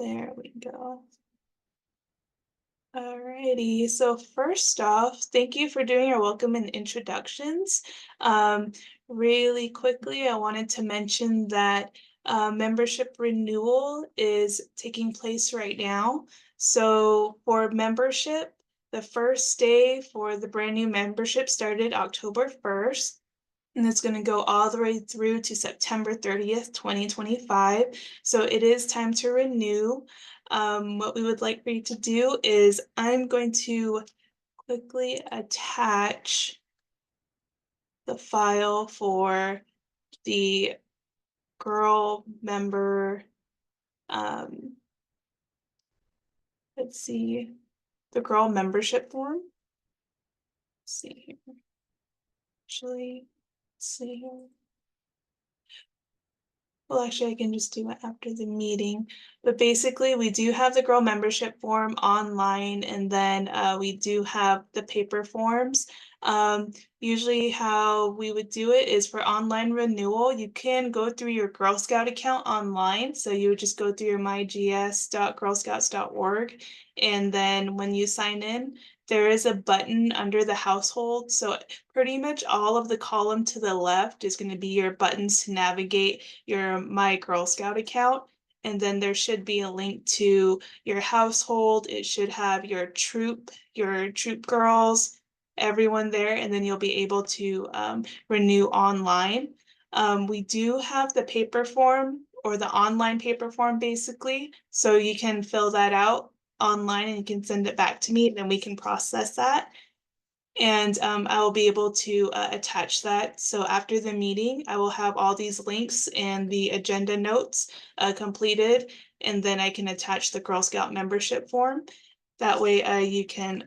There we go. Alrighty, so first off, thank you for doing your welcome and introductions. Really quickly, I wanted to mention that membership renewal is taking place right now. So for membership, the first day for the brand new membership started October 1st. And it's going to go all the way through to September 30th, 2025. So it is time to renew. What we would like for you to do is I'm going to quickly attach the file for the girl member. Let's see, the girl membership form. Let's see here. Actually, let's see here. Well, actually, I can just do it after the meeting. But basically, we do have the girl membership form online, and then we do have the paper forms. Usually how we would do it is for online renewal, you can go through your Girl Scout account online. So you would just go through your mygs.girlscouts.org. And then when you sign in, there is a button under the household. So pretty much all of the column to the left is going to be your buttons to navigate your My Girl Scout account. And then there should be a link to your household. It should have your troop girls, everyone there, and then you'll be able to renew online. We do have the paper form, or the online paper form basically, so you can fill that out online and you can send it back to me, and then we can process that. And I will be able to attach that. So after the meeting, I will have all these links and the agenda notes completed, and then I can attach the Girl Scout membership form. That way you can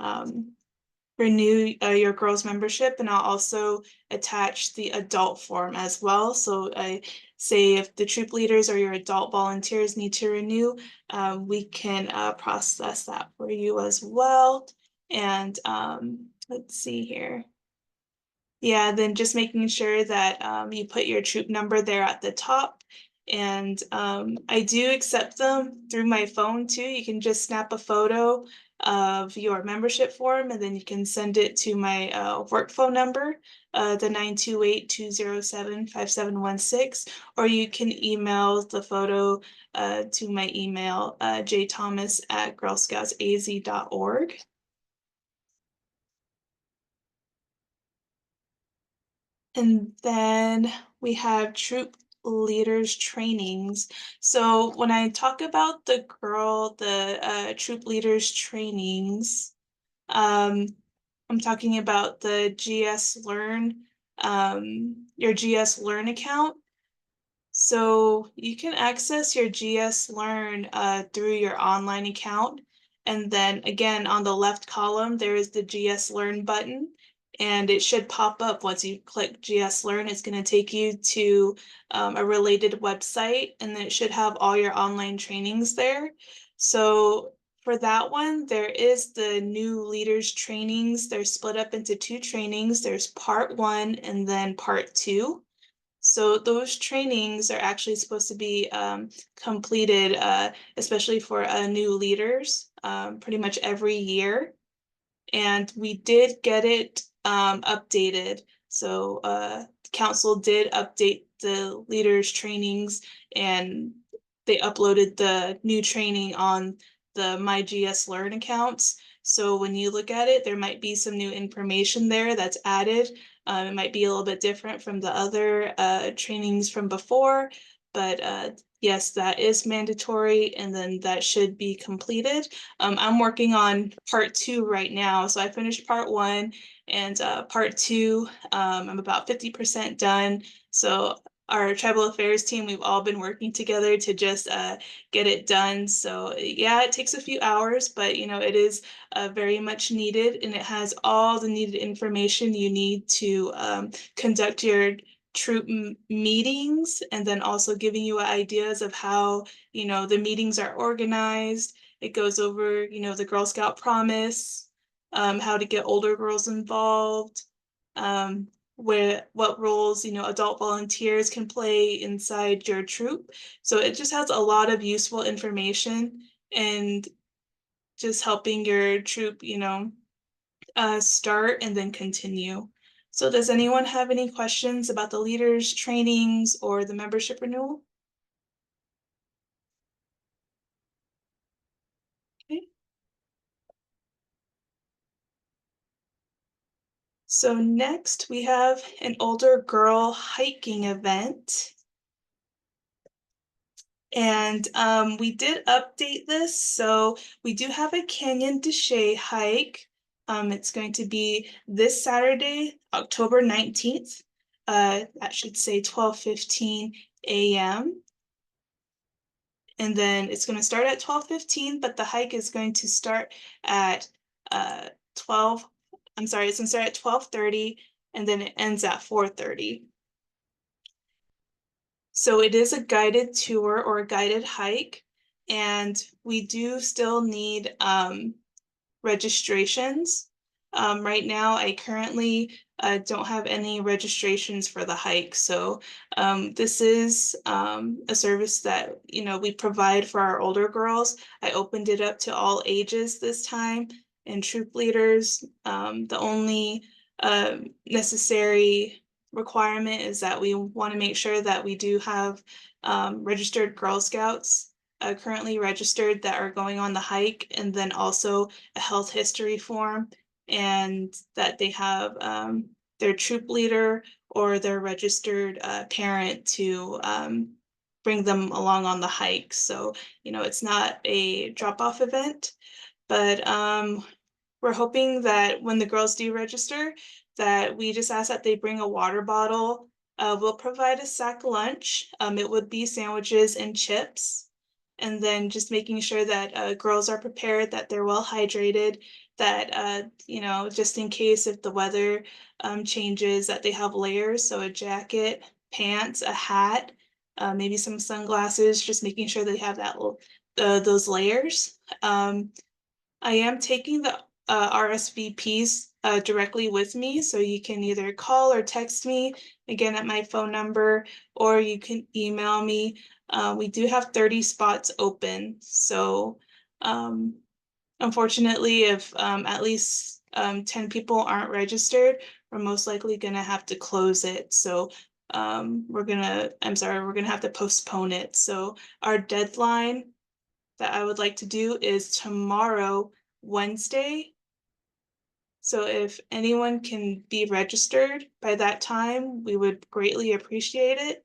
renew your girls membership, and I'll also attach the adult form as well. So I say if the troop leaders or your adult volunteers need to renew, we can process that for you as well. And let's see here. Yeah, then just making sure that you put your troop number there at the top. And I do accept them through my phone too. You can just snap a photo of your membership form, and then you can send it to my work phone number, the 928-207-5716, or you can email the photo to my email, jthomas@girlscoutsaz.org. And then we have troop leaders trainings. So when I talk about the troop leaders trainings, I'm talking about the GS Learn, your GS Learn account. So you can access your GS Learn through your online account. And then again, on the left column, there is the GS Learn button. And it should pop up once you click GS Learn. It's going to take you to a related website, and then it should have all your online trainings there. So for that one, there is the new leaders trainings. They're split up into two trainings. There's part 1 and then part 2. So those trainings are actually supposed to be completed, especially for new leaders, pretty much every year. And we did get it updated. So council did update the leaders trainings, and they uploaded the new training on the MyGS Learn accounts. So when you look at it, there might be some new information there that's added. It might be a little bit different from the other trainings from before, but yes, that is mandatory, and then that should be completed. I'm working on part 2 right now. So I finished part 1, and part 2, I'm about 50% done. So our tribal affairs team, we've all been working together to just get it done. So yeah, it takes a few hours, but you know, it is very much needed, and it has all the needed information you need to conduct your troop meetings, and then also giving you ideas of how, you know, the meetings are organized. It goes over, you know, the Girl Scout promise, how to get older girls involved, what roles, adult volunteers can play inside your troop. So it just has a lot of useful information and just helping your troop, start and then continue. So does anyone have any questions about the leaders trainings or the membership renewal? Okay. So next we have an older girl hiking event. And we did update this, so we do have a Canyon de Chelly hike. It's going to be this Saturday, October 19th. That should say 12:15 a.m. And then it's going to start at 12:15, but the hike is going to start at 12. I'm sorry, it's going to start at 12:30, and then it ends at 4:30. So it is a guided tour or a guided hike, and we do still need registrations. Right now, I currently don't have any registrations for the hike. So this is a service that we provide for our older girls. I opened it up to all ages this time and troop leaders. The only necessary requirement is that we want to make sure that we do have registered Girl Scouts currently registered that are going on the hike, and then also a health history form, and that they have their troop leader or their registered parent to bring them along on the hike. So, it's not a drop-off event, but we're hoping that when the girls do register, that we just ask that they bring a water bottle. We'll provide a sack lunch. It would be sandwiches and chips. And then just making sure that girls are prepared, that they're well hydrated, that, just in case if the weather changes, that they have layers. So a jacket, pants, a hat, maybe some sunglasses, just making sure they have those layers. I am taking the RSVPs directly with me, so you can either call or text me again at my phone number, or you can email me. We do have 30 spots open, so unfortunately, if at least 10 people aren't registered, we're most likely gonna have to close it. So we're gonna have to postpone it. So our deadline that I would like to do is tomorrow, Wednesday. So if anyone can be registered by that time, we would greatly appreciate it.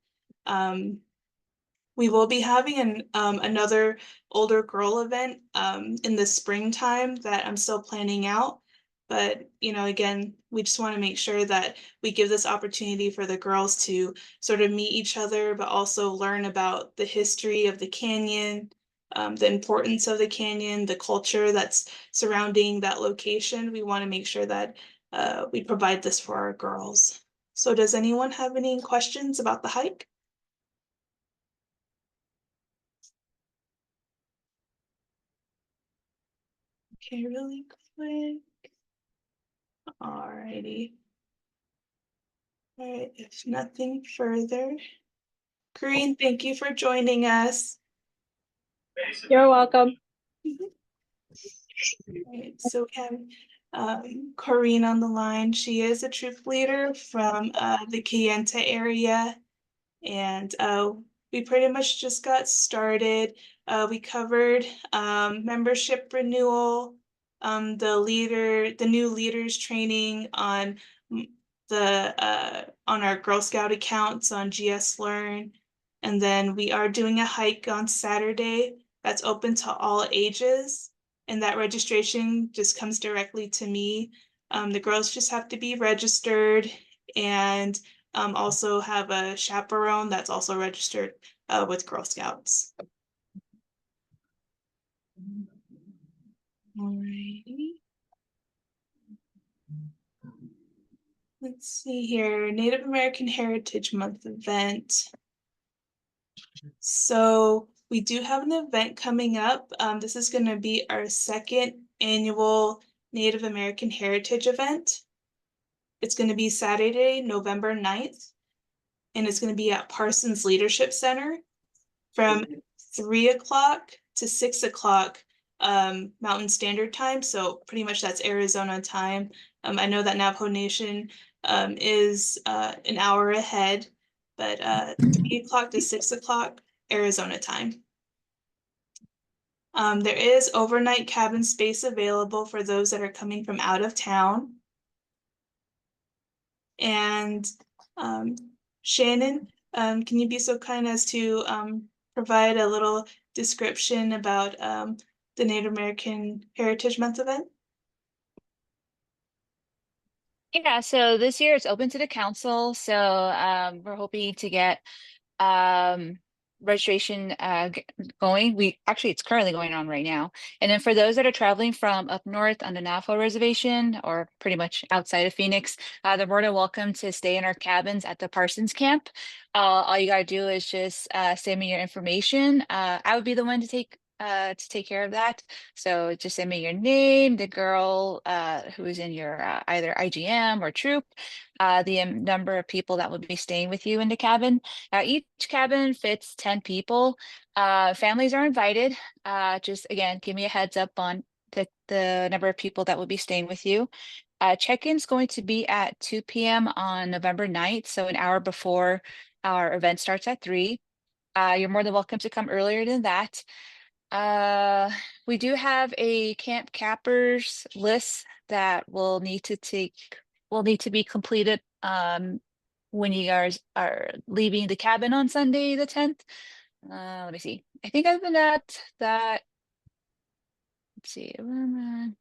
We will be having another older girl event in the springtime that I'm still planning out. But, again, we just want to make sure that we give this opportunity for the girls to sort of meet each other, but also learn about the history of the canyon, the importance of the canyon, the culture that's surrounding that location. We want to make sure that we provide this for our girls. So does anyone have any questions about the hike? Okay, really quick. Alrighty. Alright, if nothing further. Green, thank you for joining us. You're welcome. Alright, so we have Corrine on the line. She is a troop leader from the Kayenta area. And we pretty much just got started. We covered membership renewal, the new leaders training on on our Girl Scout accounts on GS Learn, and then we are doing a hike on Saturday that's open to all ages, and that registration just comes directly to me. The girls just have to be registered and also have a chaperone that's also registered with Girl Scouts. Alrighty. Let's see here, Native American Heritage Month event. So we do have an event coming up. This is going to be our second annual Native American Heritage event. It's going to be Saturday, November 9th, and it's going to be at Parsons Leadership Center from 3 o'clock to 6 o'clock Mountain Standard Time. So pretty much that's Arizona time. I know that Navajo Nation is an hour ahead, but 3 o'clock to 6 o'clock Arizona time. There is overnight cabin space available for those that are coming from out of town. And Shannon, can you be so kind as to provide a little description about the Native American Heritage Month event? Yeah, so this year it's open to the council. So we're hoping to get registration going. It's currently going on right now. And then for those that are traveling from up north on the Navajo reservation or pretty much outside of Phoenix, they're more than welcome to stay in our cabins at the Parsons camp. All you gotta do is just send me your information. I would be the one to take care of that. So just send me your name, the girl who is in your either IGM or troop, the number of people that would be staying with you in the cabin. Each cabin fits 10 people. Families are invited. Just again, give me a heads up on the number of people that will be staying with you. Check-in's going to be at 2 p.m. on November 9th, so an hour before our event starts at 3. You're more than welcome to come earlier than that. We do have a camp cappers list that will need to be completed when you guys are leaving the cabin on Sunday the 10th. Let me see. I think other than that let's see.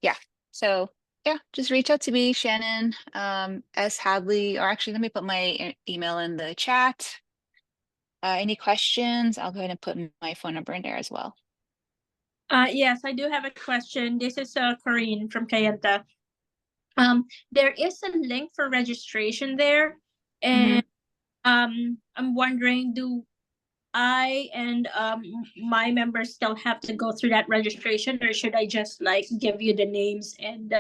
Yeah. So yeah, just reach out to me, Shannon, S. Hadley, or actually let me put my email in the chat. Any questions? I'll go ahead and put my phone number in there as well. Yes, I do have a question. This is Corinne from Kayenta. There is a link for registration there, and I'm wondering, do I and my members still have to go through that registration, or should I just like give you the names and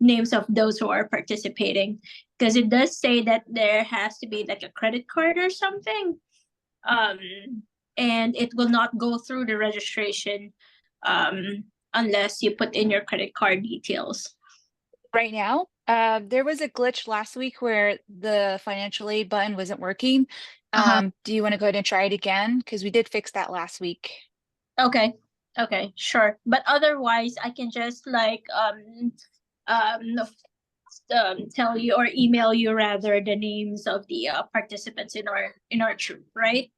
names of those who are participating? Because it does say that there has to be like a credit card or something, um, and it will not go through the registration unless you put in your credit card details. Right now, there was a glitch last week where the financial aid button wasn't working. Do you want to go ahead and try it again? Because we did fix that last week. Okay. Okay, sure. But otherwise, I can just like um, tell you or email you rather the names of the participants in our troop, right?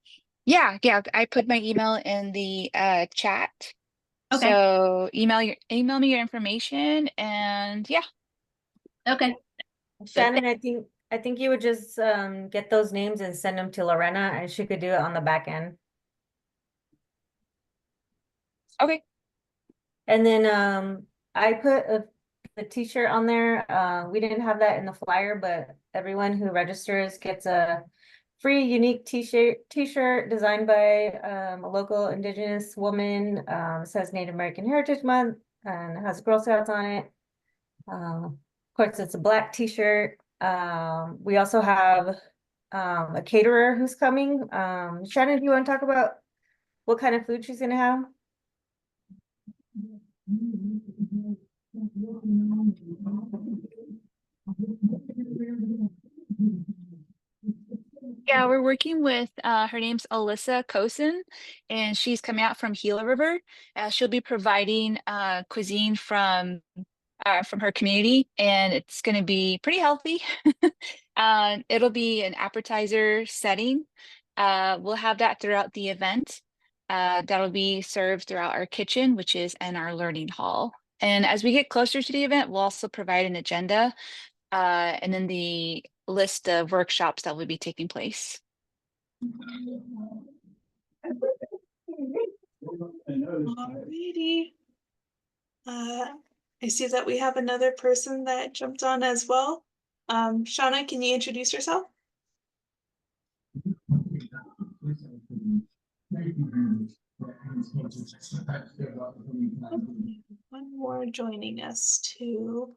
Yeah, I put my email in the chat. Okay. So email me your information and yeah. Okay. Shannon, I think you would just get those names and send them to Lorena, and she could do it on the back end. Okay. And then I put the t-shirt on there. We didn't have that in the flyer, but everyone who registers gets a free unique t-shirt designed by a local indigenous woman. It says Native American Heritage Month and it has Girl Scouts on it. Of course, it's a black t-shirt. We also have a caterer who's coming. Shannon, do you want to talk about what kind of food she's gonna have? Yeah, we're working with her name's Alyssa Kosin, and she's coming out from Gila River. She'll be providing cuisine from her community, and it's going to be pretty healthy. It'll be an appetizer setting. We'll have that throughout the event. That'll be served throughout our kitchen, which is in our learning hall. And as we get closer to the event, we'll also provide an agenda and then the list of workshops that will be taking place. Alrighty. I see that we have another person that jumped on as well. Shauna, can you introduce yourself? One more joining us too.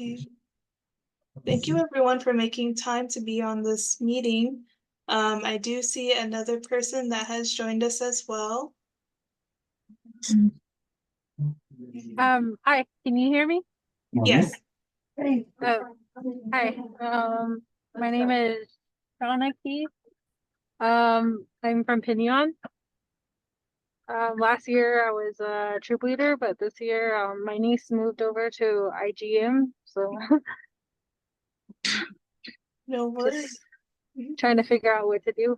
Okay. Thank you everyone for making time to be on this meeting. I do see another person that has joined us as well. Hi, can you hear me? Yes. Oh, hi. My name is Shauna Keith. I'm from Pinion. Last year I was a troop leader, but this year, my niece moved over to IGM, so No just worries. Mhm. trying to figure out what to do.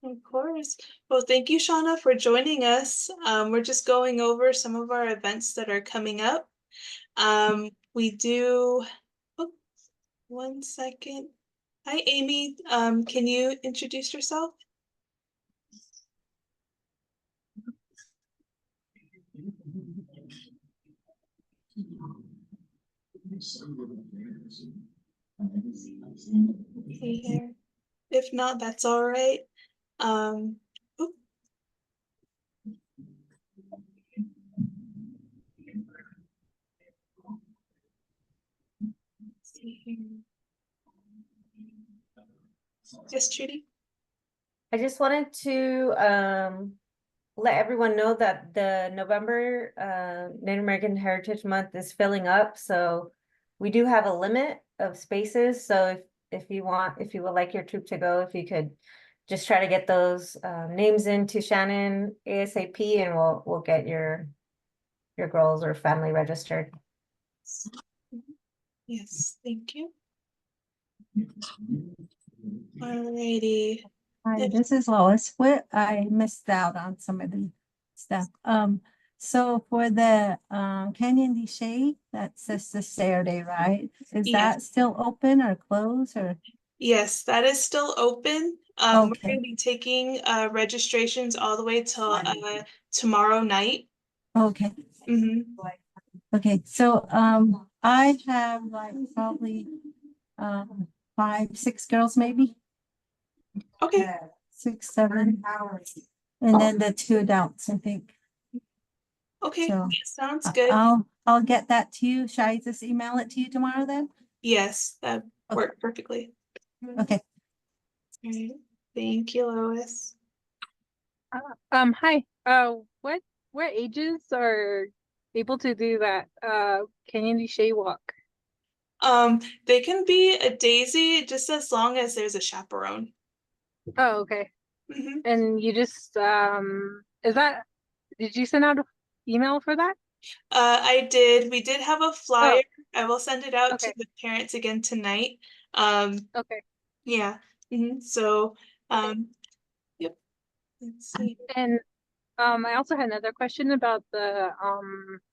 Of course. Well, thank you, Shauna, for joining us. We're just going over some of our events that are coming up. We do, oh, 1 second. Hi, Amy. Can you introduce yourself? See here. If not, that's all right. Oop. See here. Yes, Judy. I just wanted to let everyone know that the November Native American Heritage Month is filling up, so we do have a limit of spaces. So if you want, if you would like your troop to go, if you could just try to get those names into Shannon ASAP, and we'll get your girls or family registered. Yes, thank you. Alrighty. Hi, this is Lois. What I missed out on some of the stuff. So for the Canyon de Shade, that says this Saturday, right? Is Yes. that still open or closed or? Yes, that is still open. We're Okay. gonna be taking registrations all the way till tomorrow night. Okay. Mhm. Okay, so I have like probably 5, 6 girls maybe. Okay. 6, 7. And then the 2 adults, I think. Okay, So sounds good. I'll get that to you. Shall I just email it to you tomorrow then? Yes, that Okay. worked perfectly. Okay. All right. Thank you, Lois. Hi. What ages are able to do that Canyon Shea walk? They can be a daisy just as long as there's a chaperone. Oh, okay. Mhm. And you just did you send out an email for that? I did. We did have a flyer. I will send it out to Okay. the parents again tonight. Okay. Yeah. So, Okay. yep. Let's see. And I also had another question about the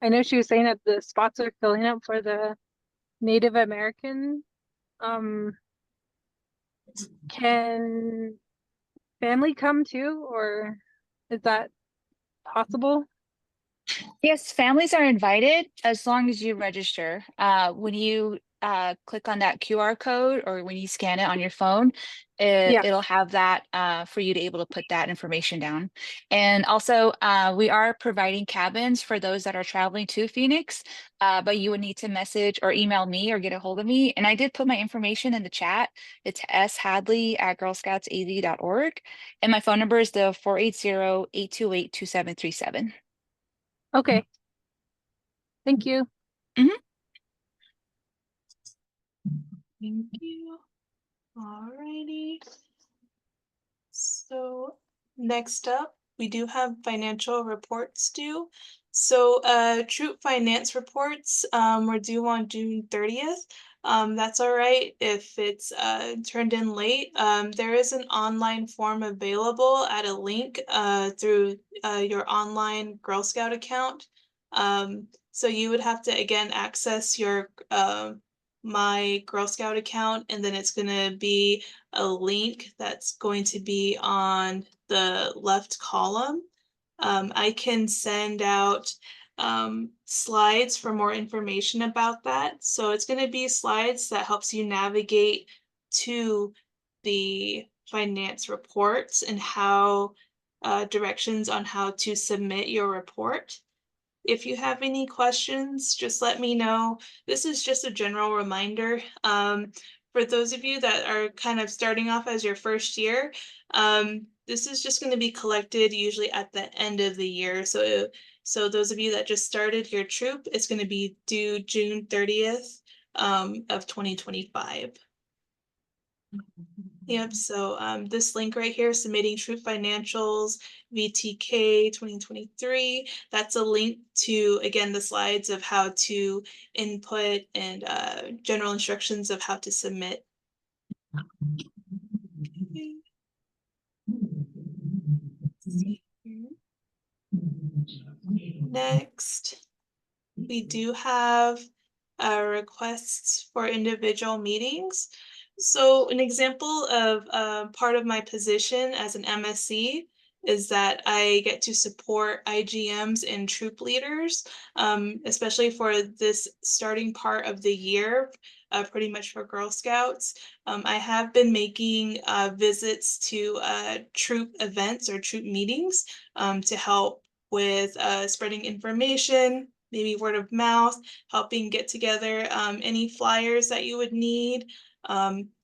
I know she was saying that the spots are filling up for the Native American. Can family come too, or is that possible? Yes, families are invited as long as you register. When you click on that QR code or when you scan it on your phone, Yeah. it'll have that for you to able to put that information down. And also, we are providing cabins for those that are traveling to Phoenix, but you would need to message or email me or get a hold of me. And I did put my information in the chat. It's shadley@girlscoutsaz.org. And my phone number is the 480-828-2737. Okay. Thank you. Thank you. Alrighty. So next up, we do have financial reports due. So troop finance reports were due on June 30th. That's all right if it's turned in late. There is an online form available at a link through your online Girl Scout account. So you would have to again access your my Girl Scout account, and then it's gonna be a link that's going to be on the left column. I can send out slides for more information about that. So it's going to be slides that helps you navigate to the finance reports and how directions on how to submit your report. if you have any questions, just let me know. This is just a general reminder. For those of you that are kind of starting off as your first year, this is just going to be collected usually at the end of the year. So those of you that just started your troop, it's going to be due June 30th of 2025. Yep, so this link right here, submitting troop financials, VTK 2023, that's a link to, again, the slides of how to input and general instructions of how to submit. Okay. See here. Next, we do have requests for individual meetings. So an example of part of my position as an MSC is that I get to support IGMs and troop leaders, especially for this starting part of the year, pretty much for Girl Scouts. I have been making visits to troop events or troop meetings to help with spreading information, maybe word of mouth, helping get together any flyers that you would need,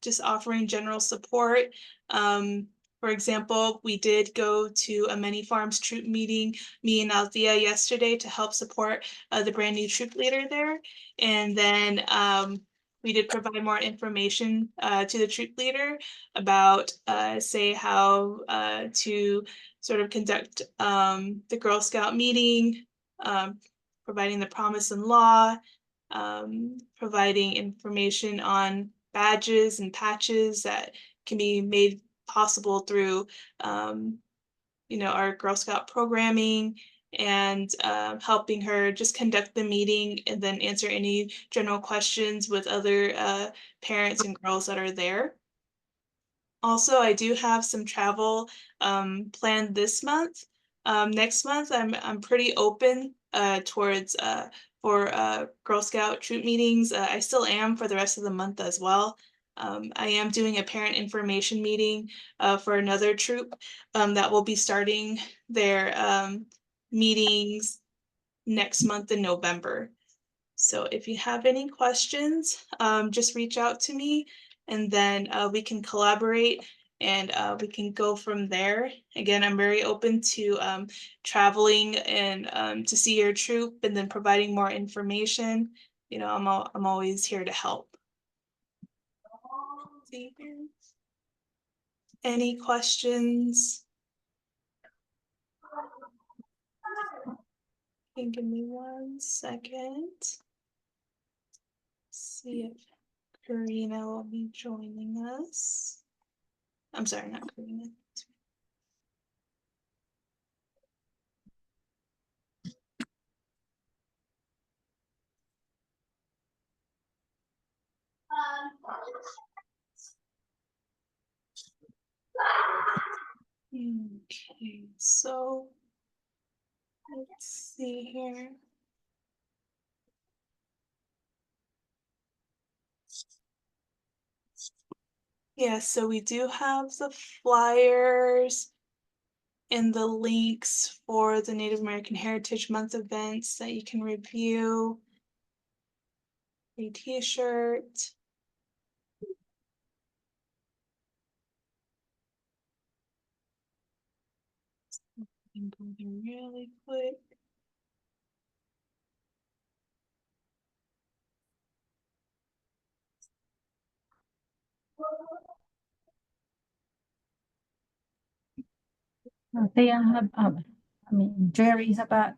just offering general support. For example, we did go to a Many Farms troop meeting, me and Althea, yesterday to help support the brand new troop leader there. And then we did provide more information to the troop leader about, say, how to sort of conduct the Girl Scout meeting, providing the promise and law, providing information on badges and patches that can be made possible through our Girl Scout programming, and helping her just conduct the meeting and then answer any general questions with other parents and girls that are there. Also, I do have some travel planned this month. Next month, I'm pretty open towards for Girl Scout troop meetings. I still am for the rest of the month as well. I am doing a parent information meeting for another troop that will be starting their meetings next month in November. So if you have any questions, just reach out to me, and then we can collaborate, and we can go from there. Again, I'm very open to traveling and to see your troop and then providing more information. I'm always here to help. See here. Any questions? Can give me 1 second. See if Karina will be joining us. I'm sorry, not Karina. Okay, so let's see here. Yeah, so we do have the flyers and the links for the Native American Heritage Month events that you can review. A t-shirt. Go there really quick. They have, Jerry's about,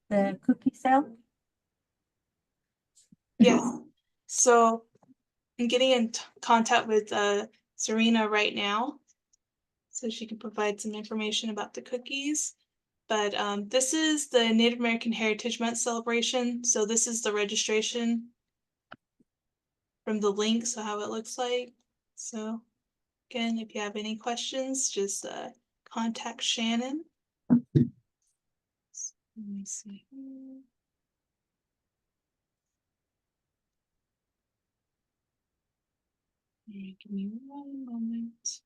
the cookie sale. Yes, so I'm getting in contact with Serena right now, so she can provide some information about the cookies. But this is the Native American Heritage Month celebration. So this is the registration from the link, so how it looks like. So again, if you have any questions, just contact Shannon. Let me see. Give me 1 moment.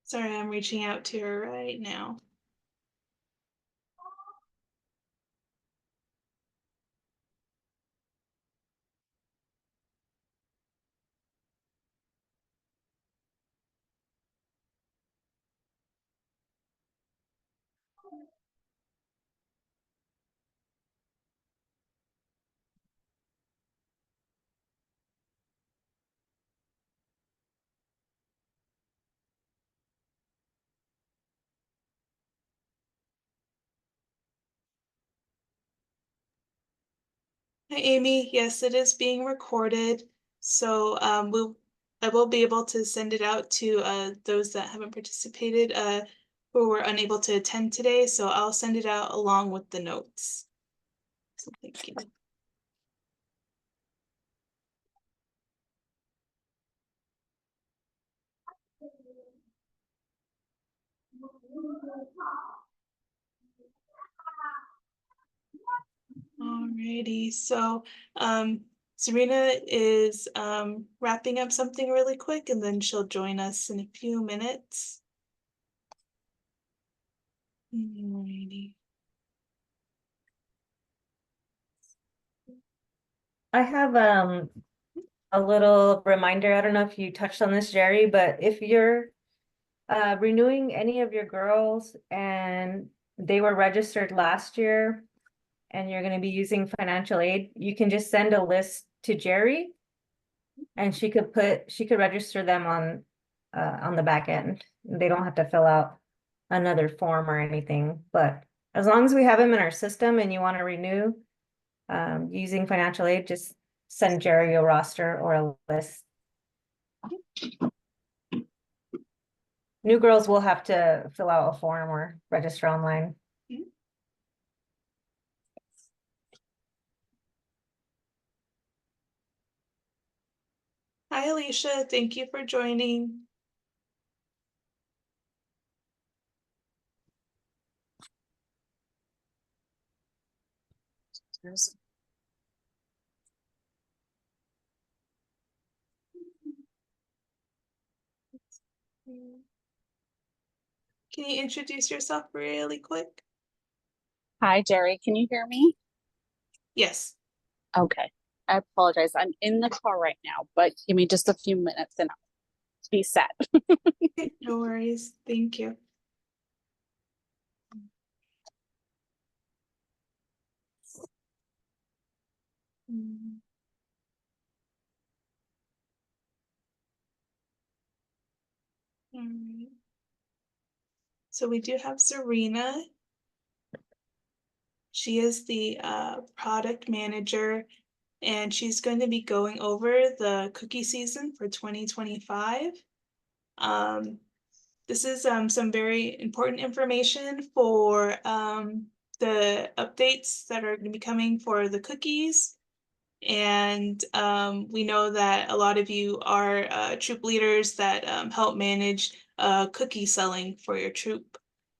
Sorry, I'm reaching out to her right now. Hi, Amy. Yes, it is being recorded. So I will be able to send it out to those that haven't participated who were unable to attend today. So I'll send it out along with the notes. So thank you. Alrighty, so Serena is wrapping up something really quick and then she'll join us in a few minutes. Alrighty. I have a little reminder. I don't know if you touched on this, Jerry, but if you're renewing any of your girls and they were registered last year and you're going to be using financial aid, you can just send a list to Jerri and she could register them on the back end. They don't have to fill out another form or anything, but as long as we have them in our system and you want to renew using financial aid, just send Jerri a roster or a list. New girls will have to fill out a form or register online. Hi, Alicia. Thank you for joining. Can you introduce yourself really quick? Hi, Jerri. Can you hear me? Yes. Okay. I apologize. I'm in the car right now, but give me just a few minutes and I'll be set. No worries. Thank you. Mm. All right. So we do have Serena. She is the product manager, and she's going to be going over the cookie season for 2025. This is some very important information for the updates that are going to be coming for the cookies. And we know that a lot of you are troop leaders that help manage cookie selling for your troop.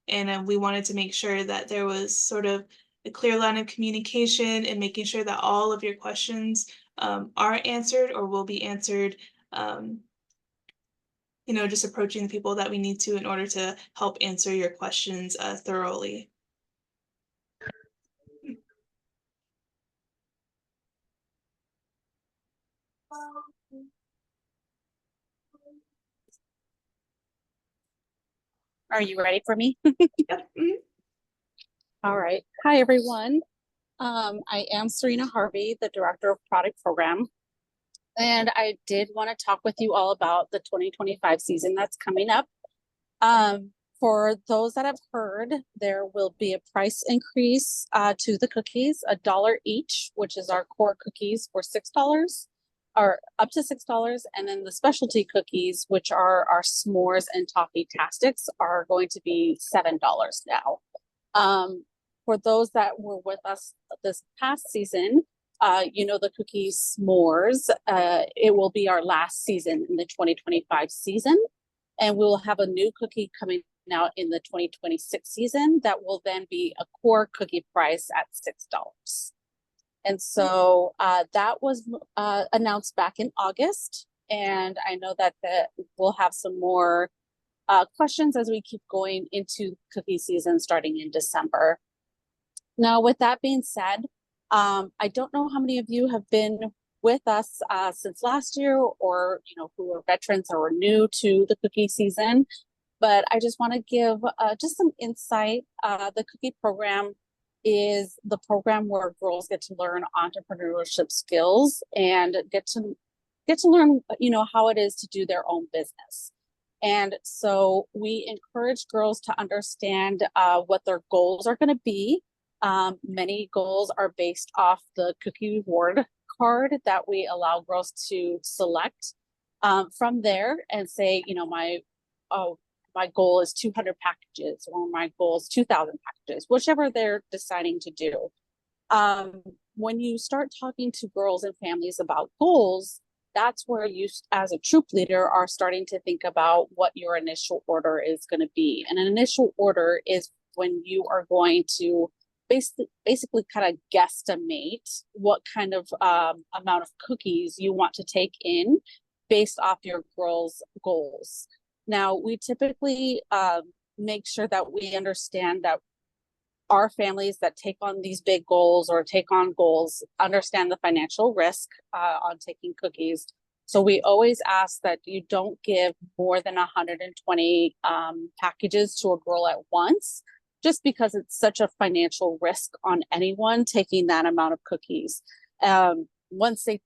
And we wanted to make sure that there was sort of a clear line of communication and making sure that all of your questions are answered or will be answered. Just approaching the people that we need to in order to help answer your questions thoroughly. Are you ready for me? Yep. All right. Hi, everyone. I am Serena Harvey, the Director of Product Program. And I did want to talk with you all about the 2025 season that's coming up. For those that have heard, there will be a price increase to the cookies, $1 each, which is our core cookies for $6 or up to $6. And then the specialty cookies, which are our s'mores and toffee tastics, are going to be $7 now. For those that were with us this past season, the cookies s'mores, it will be our last season in the 2025 season. And we will have a new cookie coming out in the 2026 season that will then be a core cookie price at $6. And so that was announced back in August. And I know that we'll have some more questions as we keep going into cookie season starting in December. Now, with that being said, I don't know how many of you have been with us since last year, or who are veterans or are new to the cookie season, but I just want to give just some insight. The cookie program is the program where girls get to learn entrepreneurship skills and get to learn how it is to do their own business. And so we encourage girls to understand what their goals are going to be. Many goals are based off the cookie reward card that we allow girls to select from there and say, my goal is 200 packages, or my goal is 2,000 packages, whichever they're deciding to do. When you start talking to girls and families about goals, that's where you, as a troop leader, are starting to think about what your initial order is going to be. And an initial order is when you are going to basically kind of guesstimate what kind of amount of cookies you want to take in based off your girls' goals. Now, we typically make sure that we understand that our families that take on these big goals or take on goals understand the financial risk on taking cookies. So we always ask that you don't give more than 120 packages to a girl at once, just because it's such a financial risk on anyone taking that amount of cookies. Once they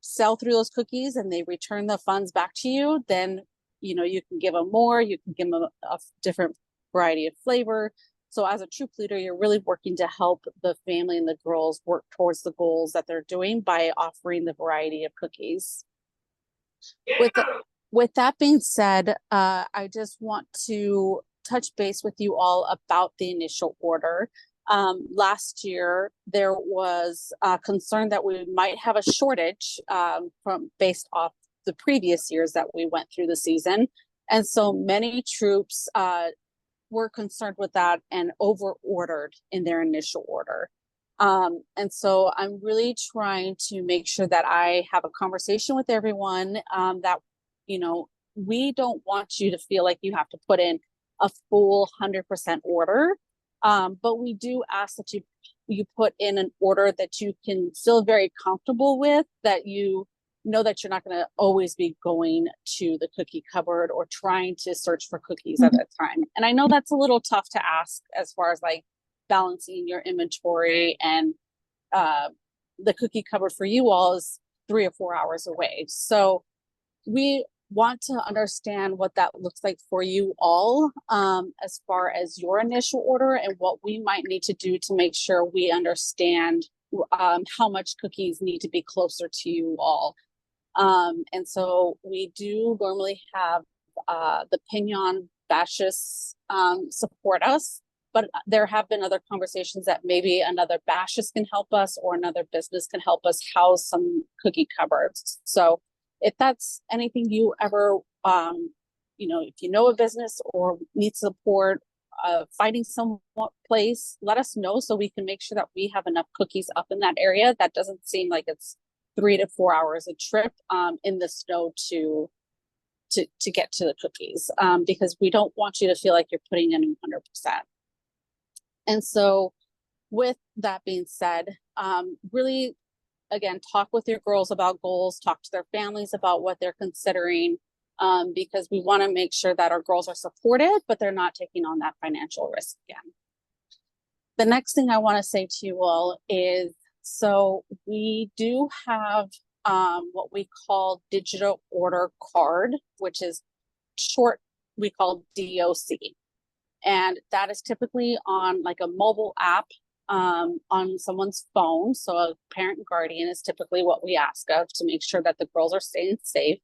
sell through those cookies and they return the funds back to you, then you can give them more, you can give them a different variety of flavor. So as a troop leader, you're really working to help the family and the girls work towards the goals that they're doing by offering the variety of cookies. With that being said, I just want to touch base with you all about the initial order. Last year, there was a concern that we might have a shortage based off the previous years that we went through the season. And so many troops were concerned with that and over ordered in their initial order. And so I'm really trying to make sure that I have a conversation with everyone that, we don't want you to feel like you have to put in a full 100% order. But we do ask that you put in an order that you can feel very comfortable with, that you know that you're not going to always be going to the cookie cupboard or trying to search for cookies at a time. And I know that's a little tough to ask as far as like balancing your inventory, and the cookie cupboard for you all is 3 or 4 hours away. So we want to understand what that looks like for you all as far as your initial order and what we might need to do to make sure we understand how much cookies need to be closer to you all. And so we do normally have the Pinion Bashes support us, but there have been other conversations that maybe another Bashes can help us or another business can help us house some cookie cupboards. So if that's anything you ever, if you know a business or need support finding some place, let us know so we can make sure that we have enough cookies up in that area. That doesn't seem like it's 3 to 4 hours a trip in the snow to get to the cookies, because we don't want you to feel like you're putting in 100%. And so with that being said, really, again, talk with your girls about goals, talk to their families about what they're considering, because we want to make sure that our girls are supported, but they're not taking on that financial risk again. The next thing I want to say to you all is, so we do have what we call digital order card, which is short, we call DOC. And that is typically on like a mobile app on someone's phone. So a parent and guardian is typically what we ask of to make sure that the girls are staying safe.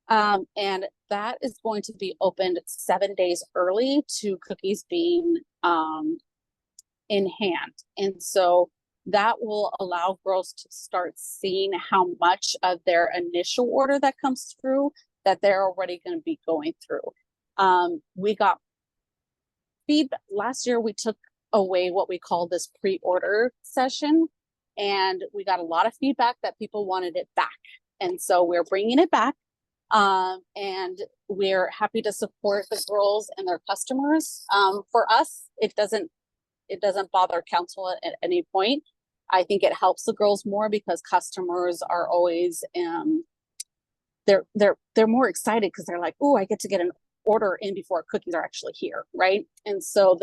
And that is going to be opened 7 days early to cookies being in hand. And so that will allow girls to start seeing how much of their initial order that comes through that they're already going to be going through. We got feedback last year. We took away what we call this pre-order session, and we got a lot of feedback that people wanted it back. And so we're bringing it back. And we're happy to support the girls and their customers. For us, it doesn't bother council at any point. I think it helps the girls more because customers are always they're more excited because they're like, oh, I get to get an order in before cookies are actually here, right? And so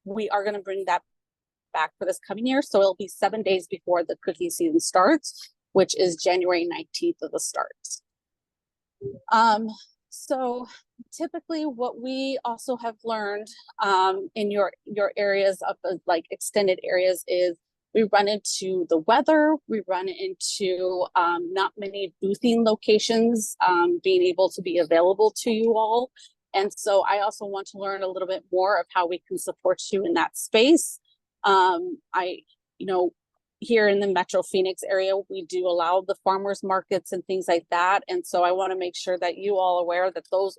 we are going to bring that back for this coming year. So it'll be 7 days before the cookie season starts, which is January 19th of the start. So typically what we also have learned in your areas of the like extended areas is we run into the weather, we run into not many boothing locations being able to be available to you all. And so I also want to learn a little bit more of how we can support you in that space. Here in the Metro Phoenix area, we do allow the farmers markets and things like that. And so I want to make sure that you all are aware that those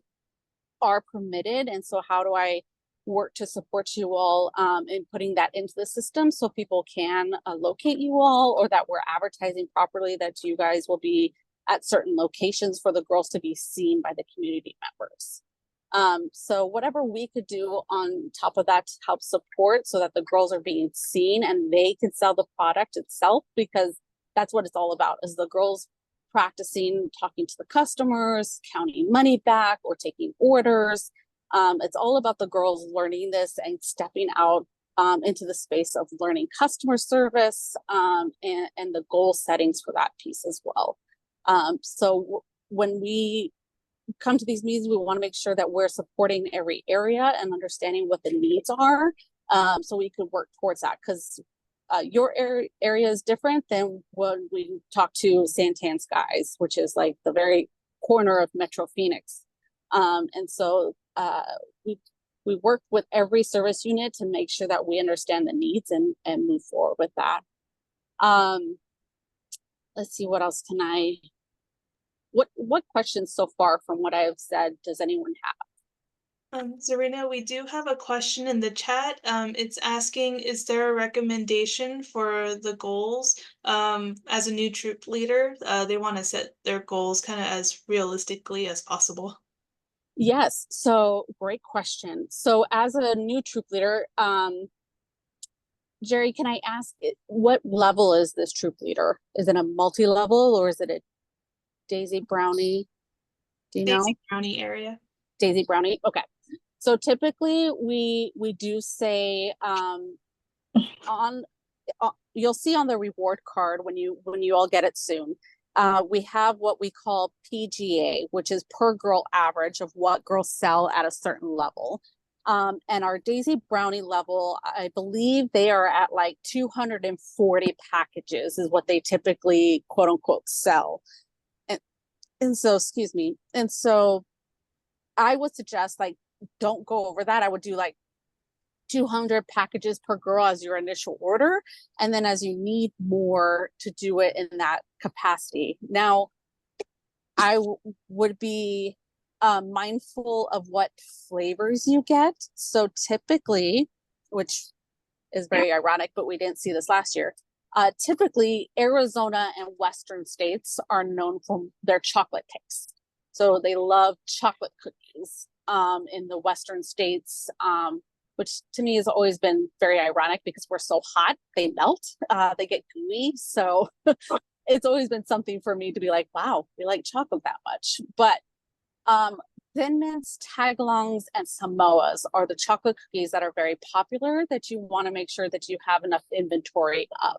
are permitted. And so how do I work to support you all in putting that into the system so people can locate you all, or that we're advertising properly that you guys will be at certain locations for the girls to be seen by the community members. So whatever we could do on top of that to help support so that the girls are being seen and they can sell the product itself, because that's what it's all about, is the girls practicing talking to the customers, counting money back or taking orders. It's all about the girls learning this and stepping out into the space of learning customer service and the goal settings for that piece as well. So when we come to these meetings, we want to make sure that we're supporting every area and understanding what the needs are, so we could work towards that, because your area is different than when we talk to Santan Skies, which is like the very corner of Metro Phoenix. And so we work with every service unit to make sure that we understand the needs and move forward with that. Let's see, what else can what questions so far from what I have said does anyone have? Zarina, we do have a question in the chat. It's asking, is there a recommendation for the goals? As a new troop leader, they want to set their goals kind of as realistically as possible. Yes, so great question. So as a new troop leader, Jerri, can I ask, what level is this troop leader? Is it a multi-level or is it a Daisy Brownie? Do you know? Daisy Brownie area. Daisy Brownie. Okay. So typically we do say you'll see on the reward card when you all get it soon. We have what we call PGA, which is per girl average of what girls sell at a certain level. And our Daisy Brownie level, I believe they are at like 240 packages is what they typically quote unquote sell. And so, excuse me. And so I would suggest like, don't go over that. I would do like 200 packages per girl as your initial order. And then as you need more to do it in that capacity. Now, I would be mindful of what flavors you get. So typically, which is very ironic, but we didn't see this last year. Typically, Arizona and Western states are known for their chocolate taste. So they love chocolate cookies in the Western states, which to me has always been very ironic because we're so hot, they melt, they get gooey. So it's always been something for me to be like, wow, we like chocolate that much. But Thin Mints, Tagalongs, and Samoas are the chocolate cookies that are very popular that you want to make sure that you have enough inventory of.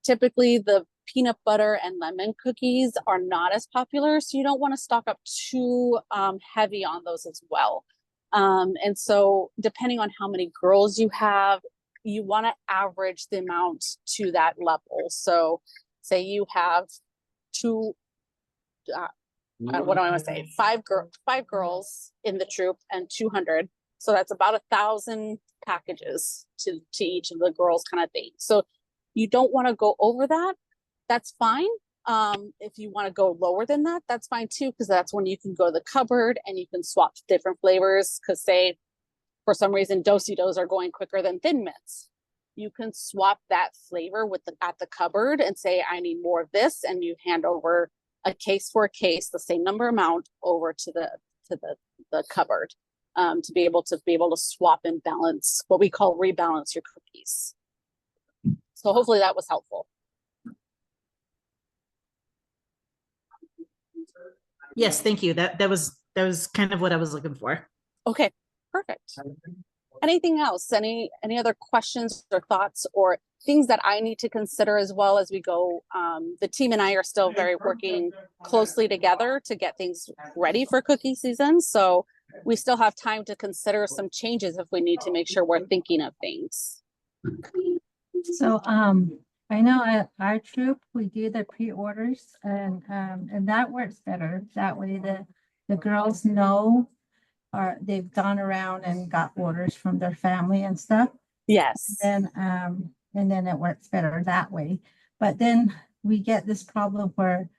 Typically, the peanut butter and lemon cookies are not as popular, so you don't want to stock up too heavy on those as well. And so depending on how many girls you have, you want to average the amount to that level. So say you have what do I want to say? Five girls in the troop and 200. So that's about 1,000 packages to each of the girls kind of thing. So you don't want to go over that. That's fine. If you want to go lower than that, that's fine too, because that's when you can go to the cupboard and you can swap different flavors. Because say for some reason Do-si-dos are going quicker than Thin Mints, you can swap that flavor at the cupboard and say I need more of this, and you hand over a case for a case, the same number amount over to the cupboard, to be able to swap and balance, what we call rebalance your cookies. So hopefully that was helpful. Yes, thank you. That was kind of what I was looking for. Okay, perfect. Anything else? Any other questions or thoughts or things that I need to consider as well as we go? The team and I are still very working closely together to get things ready for cookie season. So we still have time to consider some changes if we need to make sure we're thinking of things. So, I know at our troop, we do the pre-orders and that works better. That way the girls know, or they've gone around and got orders from their family and stuff. Yes. And then it works better that way. But then we get this problem where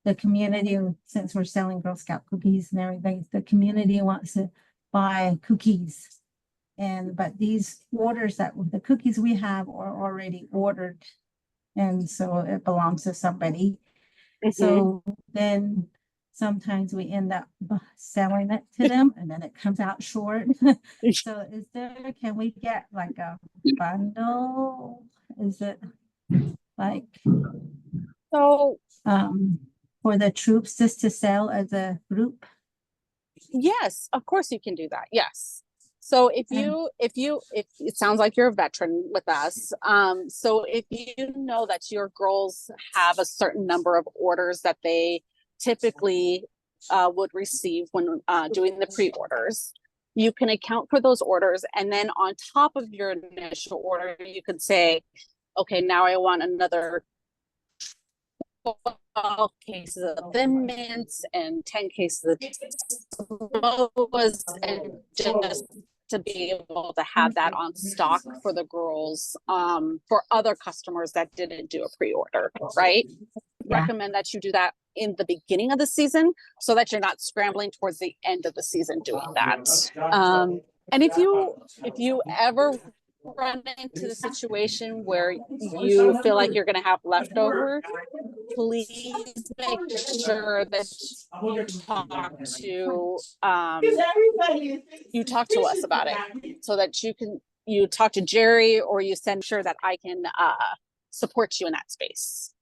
the community, since we're selling Girl Scout cookies and everything, the community wants to buy cookies. But these orders the cookies we have are already ordered. And so it belongs to somebody. So then sometimes we end up selling it to them and then it comes out short. So can we get like a bundle? Is it like so for the troops just to sell as a group? Yes, of course you can do that. Yes. So if it sounds like you're a veteran with us, so if you know that your girls have a certain number of orders that they typically would receive when doing the pre-orders, you can account for those orders, and then on top of your initial order, you could say, okay, now I want another 12 cases of Thin Mints and 10 cases of Samoas, and just to be able to have that on stock for the girls, for other customers that didn't do a pre-order, right? Yeah. Recommend that you do that in the beginning of the season so that you're not scrambling towards the end of the season doing that. And if you ever run into the situation where you feel like you're going to have leftover, please make sure that you talk to us about it, so that you talk to Jerry, or you send sure that I can support you in that space.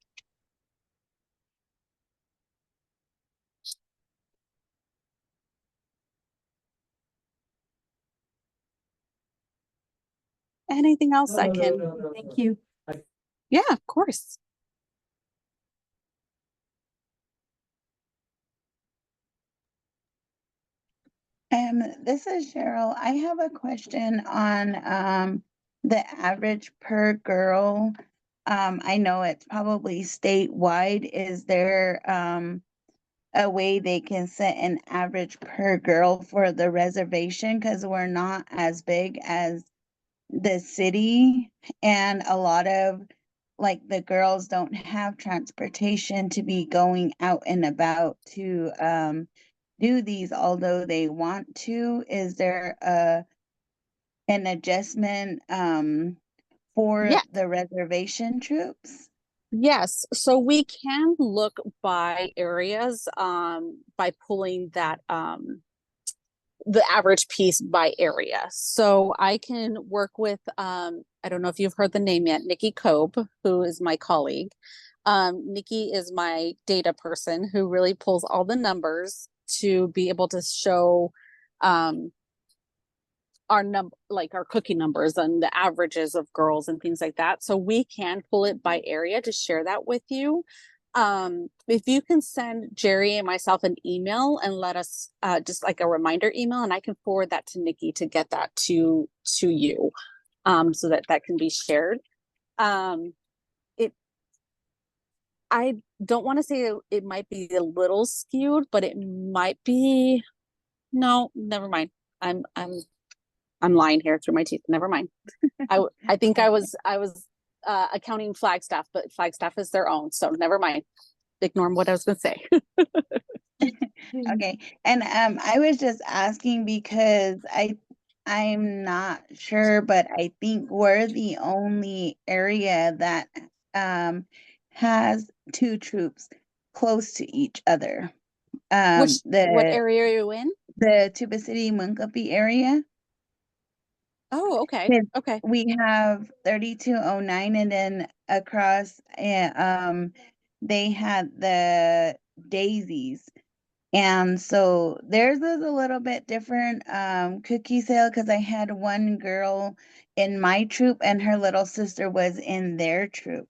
Anything else I can? Thank you. Yeah, of course. This is Cheryl. I have a question on the average per girl. I know it's probably statewide. Is there a way they can set an average per girl for the reservation? Because we're not as big as the city, and a lot of like the girls don't have transportation to be going out and about to do these, although they want to. Is there an adjustment for the reservation troops? Yes, so we can look by areas, by pulling that the average piece by area. So I can work with I don't know if you've heard the name yet, Nikki Cobe, who is my colleague. Nikki is my data person who really pulls all the numbers to be able to show our cookie numbers and the averages of girls and things like that. So we can pull it by area to share that with you. If you can send Jerry and myself an email and let us just like a reminder email, and I can forward that to Nikki to get that to you, so that can be shared. I don't want to say it might be a little skewed, but it might be. No, never mind. I'm lying here through my teeth. Never mind. I think I was accounting Flagstaff, but Flagstaff is their own, so never mind. Ignore what I was going to say. Okay, and I was just asking because I'm not sure, but I think we're the only area that has two troops close to each other. What The area are you in? the Tuba City Munkapi area. Oh, okay. Yes, Okay. we have 3209, and then across, they had the daisies. And so theirs was a little bit different cookie sale, because I had one girl in my troop and her little sister was in their troop.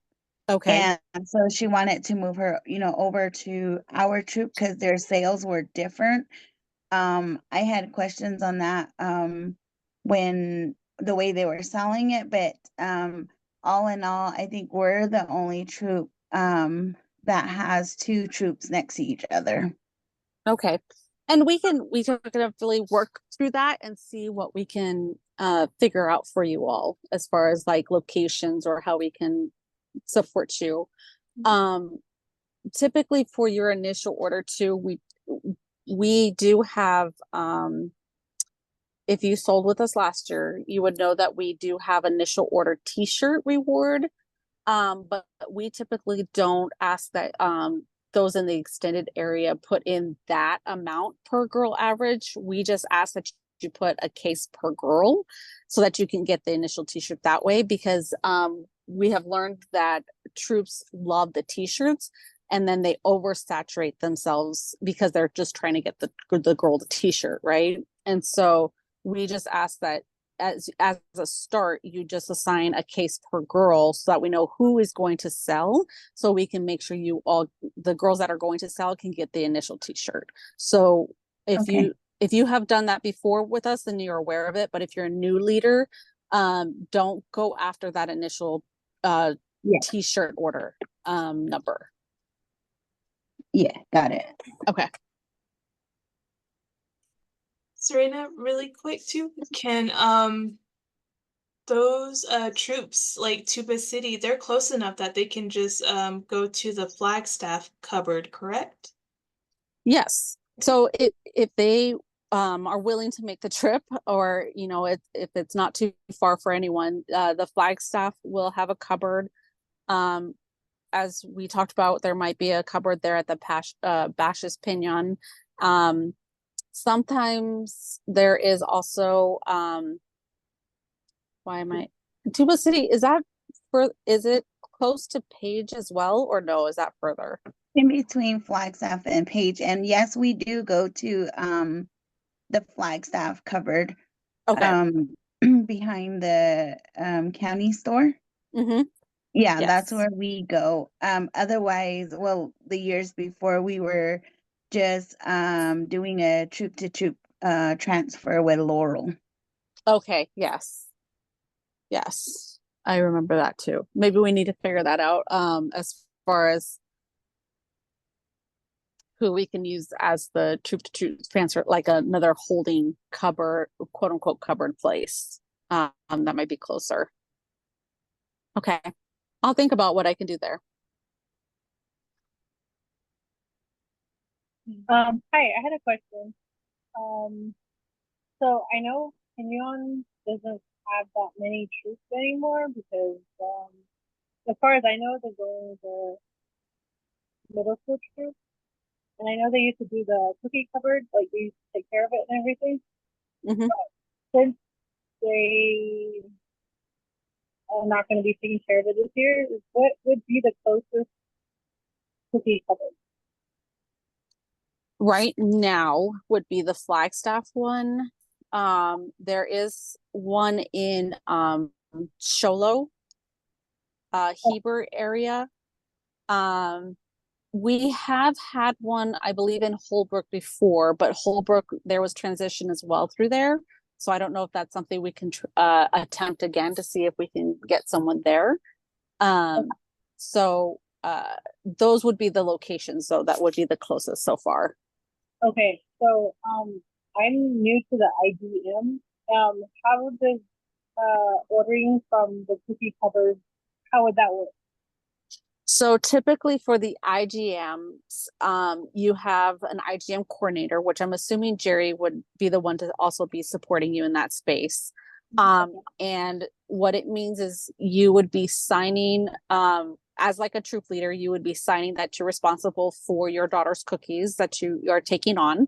Okay. And so she wanted to move her, over to our troop because their sales were different. I had questions on that when the way they were selling it, but all in all, I think we're the only troop that has two troops next to each other. Okay. And we can definitely work through that and see what we can figure out for you all as far as like locations or how we can support you. Typically for your initial order too, we do have if you sold with us last year, you would know that we do have initial order t-shirt reward. But we typically don't ask that those in the extended area put in that amount per girl average. We just ask that you put a case per girl so that you can get the initial t-shirt that way, because we have learned that troops love the t-shirts and then they oversaturate themselves because they're just trying to get the girl the t-shirt, right? And so we just ask that as a start, you just assign a case per girl so that we know who is going to sell, so we can make sure the girls that are going to sell can get the initial t-shirt. So if you have done that before with us, then you're aware of it. But if you're a new leader, don't go after that initial t-shirt order number. Yeah, got it. Okay. Serena, really quick too, can those troops like Tuba City, they're close enough that they can just go to the Flagstaff cupboard, correct? Yes. So if they are willing to make the trip, or if it's not too far for anyone, the Flagstaff will have a cupboard. As we talked about, there might be a cupboard there at the Bash's Pinion. Sometimes there is also Tuba City, is it close to Page as well, or no, is that further? In between Flagstaff and Page. And yes, we do go to the Flagstaff cupboard. Okay. Behind the county store. Mm-hmm. Yeah, Yes. that's where we go. Otherwise, well, the years before we were just doing a troop to troop transfer with Laurel. Okay, yes. Yes. I remember that too. Maybe we need to figure that out as far as who we can use as the troop to troop transfer, like another holding cupboard, quote unquote cupboard place. That might be closer. Okay. I'll think about what I can do there. Hi, I had a question. So I know Pinyon doesn't have that many troops anymore because, as far as I know, they're going to middle school troops. And I know they used to do the cookie cupboard, like they used to take care of it and everything. Mm-hmm. But since they are not going to be taking care of it this year, what would be the closest cookie cupboard? Right now would be the Flagstaff one. There is one in Sholo, Heber area. We have had one, I believe, in Holbrook before, but Holbrook, there was transition as well through there. So I don't know if that's something we can attempt again to see if we can get someone there. So those would be the locations, though, that would be the closest so far. Okay, so I'm new to the IDM. How does ordering from the cookie cupboard, how would that work? So typically for the IGMs, you have an IGM coordinator, which I'm assuming Jerri would be the one to also be supporting you in that space. And what it means is you would be signing as like a troop leader, you would be signing that you're responsible for your daughter's cookies that you are taking on.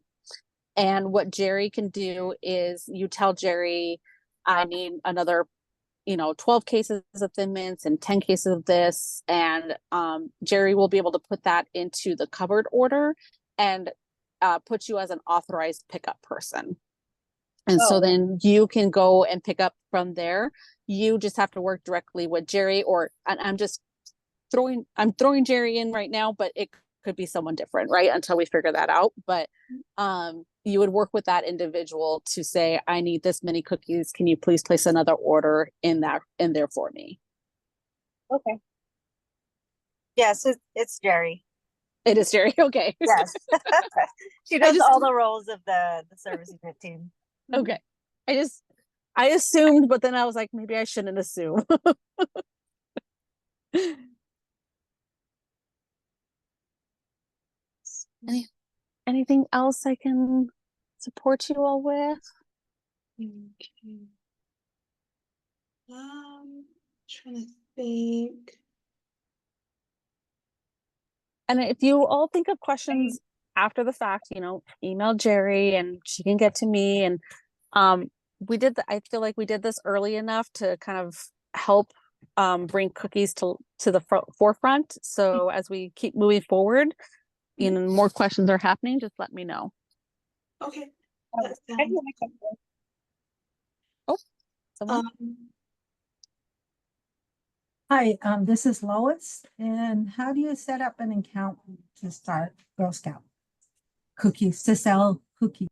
And what Jerri can do is you tell Jerri, I need another, 12 cases of Thin Mints and 10 cases of this. And Jerri will be able to put that into the cupboard order and put you as an authorized pickup person. And so then you can go and pick up from there. You just have to work directly with Jerri, or I'm throwing Jerri in right now, but it could be someone different, right? Until we figure that out. But you would work with that individual to say, I need this many cookies. Can you please place another order in there for me? Okay. Yes, it's Jerri. It is Jerri. Okay. Yes. She does all the roles of the service unit team. Okay. I assumed, but then I was like, maybe I shouldn't assume. Anything else I can support you all with? Okay. Trying to think. And if you all think of questions after the fact, email Jerri and she can get to me. And I feel like we did this early enough to kind of help bring cookies to the forefront. So as we keep moving forward, more questions are happening, just let me know. Okay. Oh, someone? Hi, this is Lois, and how do you set up an account to start Girl Scout cookies, to sell cookies?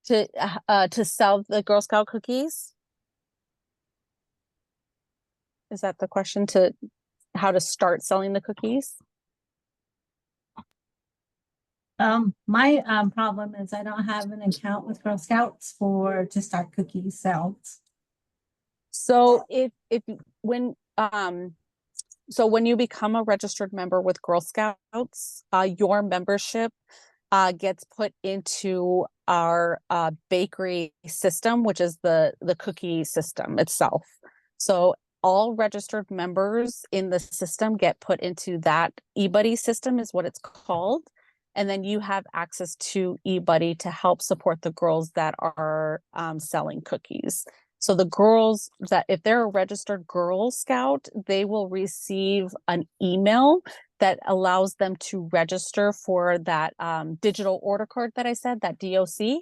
To sell the Girl Scout cookies? Is that the question, to how to start selling the cookies? My problem is I don't have an account with Girl Scouts to start cookie sales. So when you become a registered member with Girl Scouts, your membership gets put into our bakery system, which is the cookie system itself. So all registered members in the system get put into that eBuddy system, is what it's called. And then you have access to eBuddy to help support the girls that are selling cookies. So the girls that, if they're a registered Girl Scout, they will receive an email that allows them to register for that digital order card that I said, that DOC,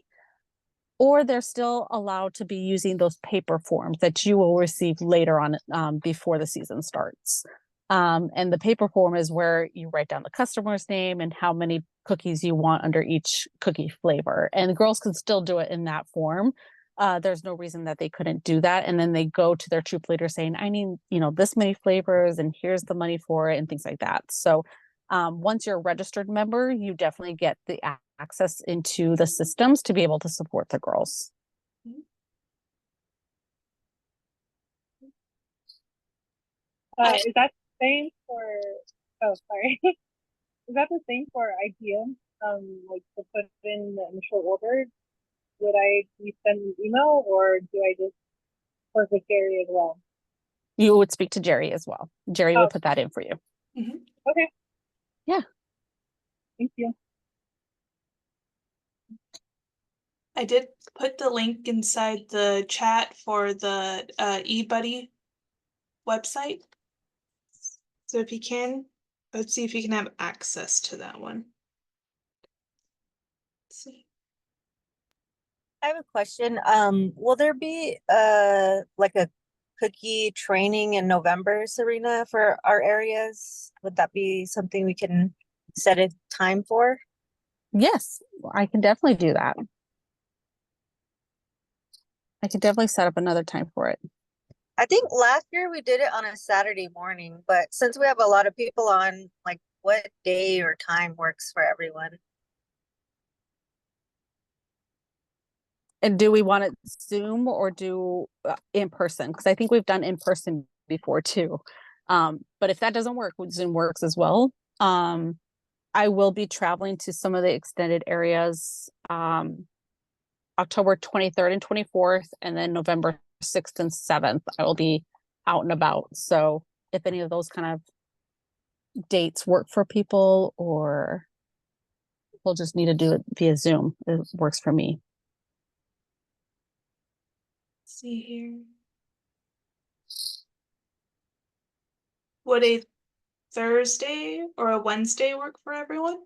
or they're still allowed to be using those paper forms that you will receive later on before the season starts. And the paper form is where you write down the customer's name and how many cookies you want under each cookie flavor. And the girls can still do it in that form. There's no reason that they couldn't do that. And then they go to their troop leader saying, I need, this many flavors and here's the money for it and things like that. So once you're a registered member, you definitely get the access into the systems to be able to support the girls. Is that the same for, oh, sorry. Is that the same for IGM? Like to put in the initial order? Would I be sent an email, or do I just work with Jerri as well? You would speak to Jerri as well. Jerri would put that in for you. Okay. Yeah. Thank you. I did put the link inside the chat for the eBuddy website. So if you can, let's see if you can have access to that one. Let's see. I have a question. Will there be like a cookie training in November, Serena, for our areas? Would that be something we can set a time for? Yes, I can definitely do that. I could definitely set up another time for it. I think last year we did it on a Saturday morning, but since we have a lot of people on, like what day or time works for everyone? And do we want it Zoom or do in person? Because I think we've done in person before too. But if that doesn't work, Zoom works as well. I will be traveling to some of the extended areas October 23rd and 24th, and then November 6th and 7th. I will be out and about. So if any of those kind of dates work for people, or we'll just need to do it via Zoom, it works for me. Let's see here. Would a Thursday or a Wednesday work for everyone?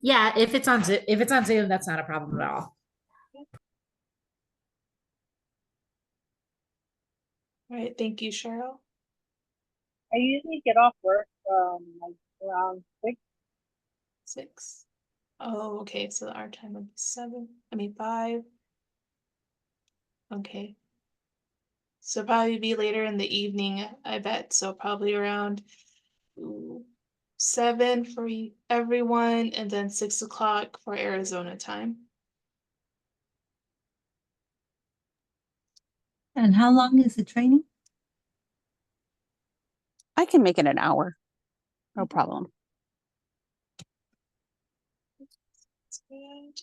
Yeah, if it's on Zoom, that's not a problem at all. All right, thank you, Cheryl. I usually get off work like around 6. 6. Oh, okay, so our time would be 7. I mean 5. Okay. So probably be later in the evening, I bet. So probably around 7 for everyone, and then 6 o'clock for Arizona time. And how long is the training? I can make it an hour. No problem. That's good.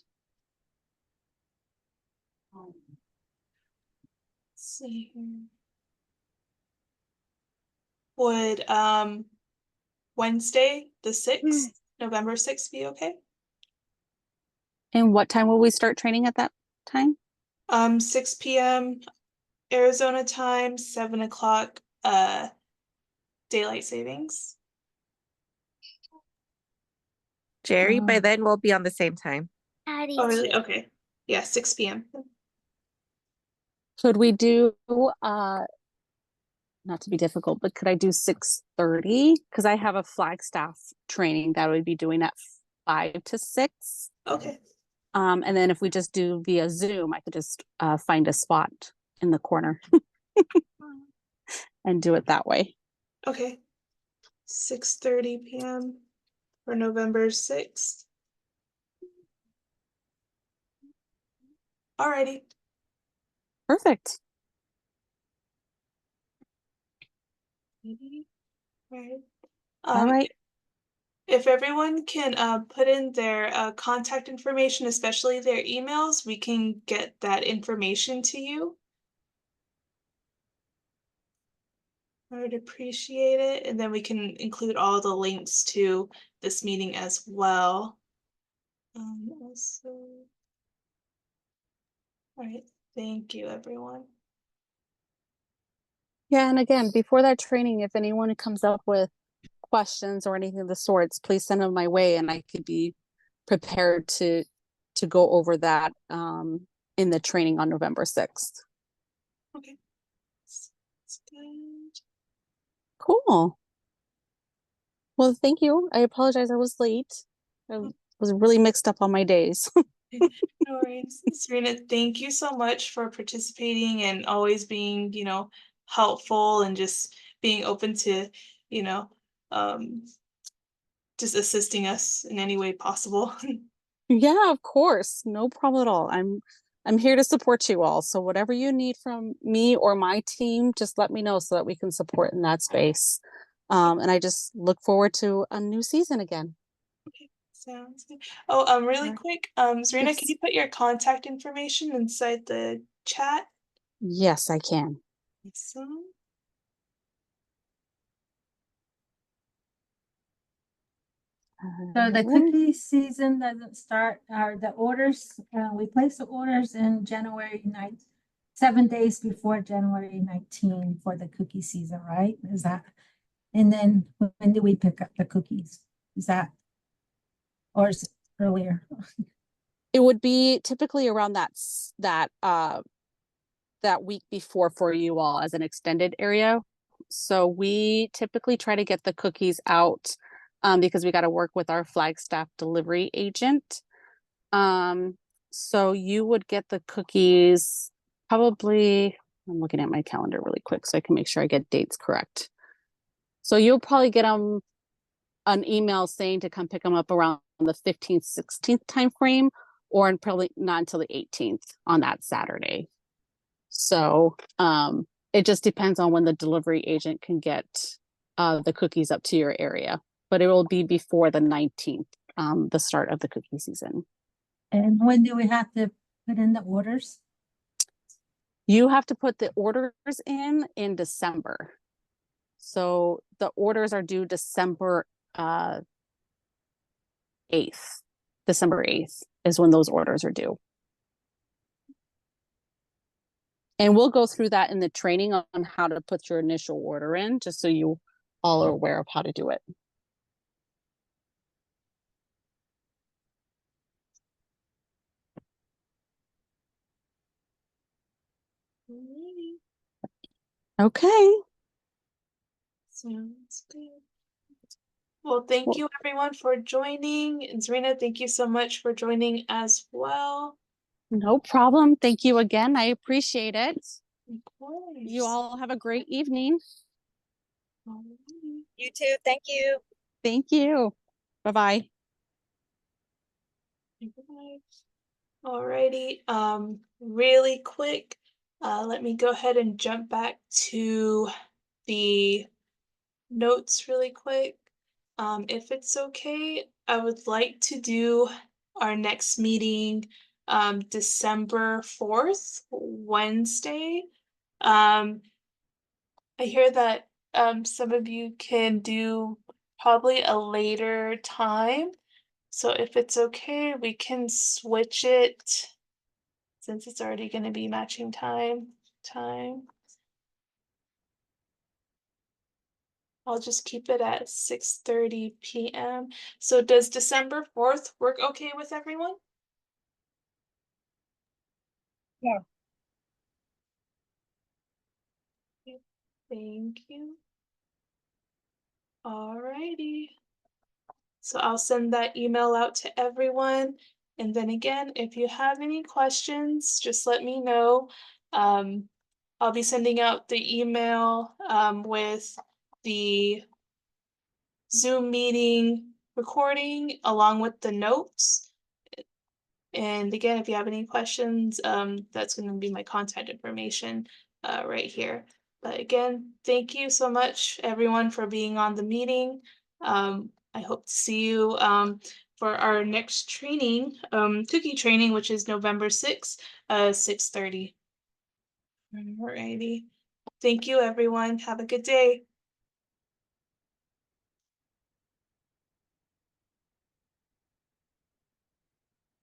Let's see here. Would Wednesday the 6th, November 6th be okay? And what time will we start training at that time? 6 p.m. Arizona time, 7 o'clock daylight savings. Jerry, by then we'll be on the same time. Oh, really? Okay. Yeah, 6 p.m. Could we do not to be difficult, but could I do 6:30? Because I have a Flagstaff training that I would be doing at 5 to 6. Okay. And then if we just do via Zoom, I could just find a spot in the corner and do it that way. Okay. 6:30 p.m. for November 6th. Alrighty. Perfect. Right. All right. If everyone can put in their contact information, especially their emails, we can get that information to you. I would appreciate it. And then we can include all the links to this meeting as well. Also, all right. Thank you, everyone. Yeah, and again, before that training, if anyone comes up with questions or anything of the sorts, please send them my way, and I could be prepared to go over that in the training on November 6th. Okay. That's good. Cool. Well, thank you. I apologize I was late. I was really mixed up on my days. No worries. Serena, thank you so much for participating and always being, helpful and just being open to, you know, just assisting us in any way possible. Yeah, of course. No problem at all. I'm here to support you all. So whatever you need from me or my team, just let me know so that we can support in that space. And I just look forward to a new season again. Okay, sounds good. Oh, really quick, Serena, Yes. can you put your contact information inside the chat? Yes, I can. Awesome. So the cookie season doesn't start, or the orders, we place the orders in January 9th, 7 days before January 19 for the cookie season, right? Is that, and then when do we pick up the cookies? Is that, or is it earlier? It would be typically around that week before for you all as an extended area. So we typically try to get the cookies out because we got to work with our Flagstaff delivery agent. So you would get the cookies probably, I'm looking at my calendar really quick so I can make sure I get dates correct. So you'll probably get them an email saying to come pick them up around the 15th, 16th time frame, or probably not until the 18th on that Saturday. So it just depends on when the delivery agent can get the cookies up to your area, but it will be before the 19th, the start of the cookie season. And when do we have to put in the orders? You have to put the orders in December. So the orders are due December 8th. December 8th is when those orders are due. And we'll go through that in the training on how to put your initial order in, just so you all are aware of how to do it. Alrighty. Okay. Sounds good. Well, thank you everyone for joining. And Zarina, thank you so much for joining as well. No problem. Thank you again. I appreciate it. Of course. You all have a great evening. Alrighty. You too. Thank you. Thank you. Bye-bye. Goodbye. Alrighty, really quick, let me go ahead and jump back to the notes really quick. If it's okay, I would like to do our next meeting, December 4th, Wednesday. I hear that, some of you can do probably a later time. So if it's okay, we can switch it since it's already going to be matching time. I'll just keep it at 6:30 p.m. So does December 4th work okay with everyone? Yeah. Thank you. Alrighty. So I'll send that email out to everyone. And then again, if you have any questions, just let me know. I'll be sending out the email with the Zoom meeting recording along with the notes. And again, if you have any questions, that's going to be my contact information right here. But again, thank you so much, everyone, for being on the meeting. I hope to see you for our next training, cookie training, which is November 6th, 6:30. Alrighty. Thank you, everyone. Have a good day.